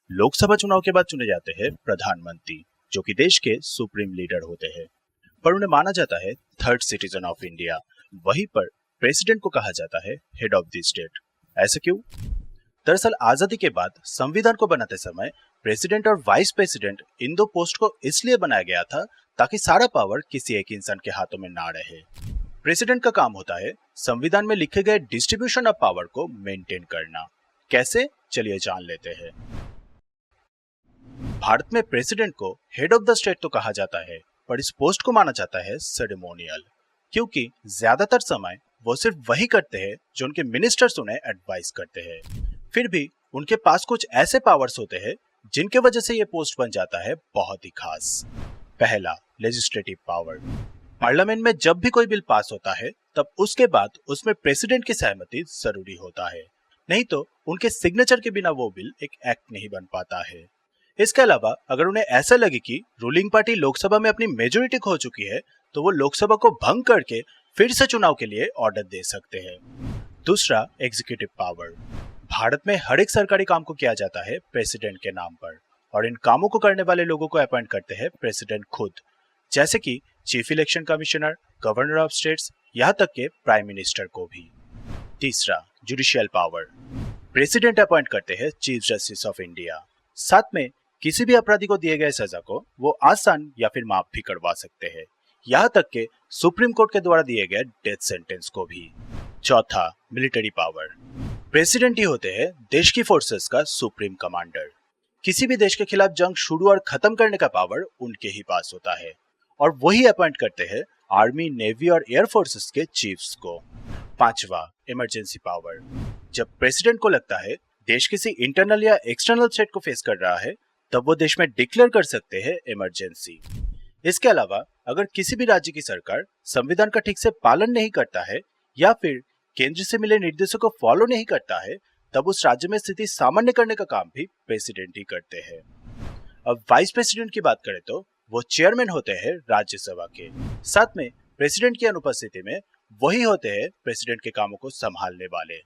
लोकसभा चुनाव के बाद चुने जाते हैं प्रधानमंत्री, जो कि देश के सुप्रीम लीडर होते हैं, पर उन्हें माना जाता है थर्ड सिटीजन ऑफ इंडिया। वहीं पर प्रेसिडेंट को कहा जाता है हेड ऑफ द स्टेट। ऐसा क्यों? दरअसल आजादी के बाद संविधान को बनाते समय प्रेसिडेंट और वाइस प्रेसिडेंट इन दो पोस्ट को इसलिए बनाया गया था ताकि सारा पावर किसी एक इंसान के हाथों में ना रहे। प्रेसिडेंट का काम होता है संविधान में लिखे गए डिस्ट्रीब्यूशन ऑफ पावर को मेंटेन करना। कैसे, चलिए जान लेते हैं। भारत में प्रेसिडेंट को हेड ऑफ द स्टेट तो कहा जाता है, पर इस पोस्ट को माना जाता है सेरेमोनियल, क्योंकि ज्यादातर समय वो सिर्फ वही करते हैं जो उनके मिनिस्टर्स उन्हें एडवाइस करते हैं। फिर भी उनके पास कुछ ऐसे पावर्स होते हैं जिनके वजह से ये पोस्ट बन जाता है बहुत ही खास। पहला, लेजिस्लेटिव पावर। पार्लियामेंट में जब भी कोई बिल पास होता है तब उसके बाद उसमें प्रेसिडेंट की सहमति जरूरी होता है, नहीं तो उनके सिग्नेचर के बिना वो बिल एक एक्ट नहीं बन पाता है। इसके अलावा अगर उन्हें ऐसा लगे कि रूलिंग पार्टी लोकसभा में अपनी मेजोरिटी खो चुकी है तो वो लोकसभा को भंग करके फिर से चुनाव के लिए ऑर्डर दे सकते हैं। दूसरा, एग्जीक्यूटिव पावर। भारत में हर एक सरकारी काम को किया जाता है प्रेसिडेंट के नाम पर, और इन कामों को करने वाले लोगों को अपॉइंट करते हैं प्रेसिडेंट खुद, जैसे कि chief election commissioner, governor of states, यहाँ तक के प्राइम मिनिस्टर को भी। तीसरा, जुडिशियल पावर। प्रेसिडेंट अपॉइंट करते हैं चीफ जस्टिस ऑफ इंडिया। साथ में किसी भी अपराधी को दिए गए सजा को वो आसान या फिर माफ भी करवा सकते हैं, यहाँ तक के सुप्रीम कोर्ट के द्वारा दिए गए डेथ सेंटेंस को भी। चौथा, मिलिट्री पावर। प्रेसिडेंट ही होते हैं देश की फोर्सेस का सुप्रीम कमांडर। किसी भी देश के खिलाफ जंग शुरू और खत्म करने का पावर उनके ही पास होता है, और वही अपॉइंट करते हैं आर्मी, नेवी और एयर फोर्सेस के चीफ्स को। पांचवा, इमरजेंसी पावर। जब प्रेसिडेंट को लगता है देश किसी इंटरनल या एक्सटर्नल थ्रेट को फेस कर रहा है तब वो देश में डिक्लेयर कर सकते हैं इमरजेंसी। इसके अलावा अगर किसी भी राज्य की सरकार संविधान का ठीक से पालन नहीं करता है या फिर केंद्र से मिले निर्देशों को फॉलो नहीं करता है तब उस राज्य में स्थिति सामान्य करने का काम भी प्रेसिडेंट ही करते हैं। अब वाइस प्रेसिडेंट की बात करें तो वो चेयरमैन होते हैं राज्यसभा के। साथ में प्रेसिडेंट की अनुपस्थिति में वही होते हैं प्रेसिडेंट के कामों को संभालने वाले।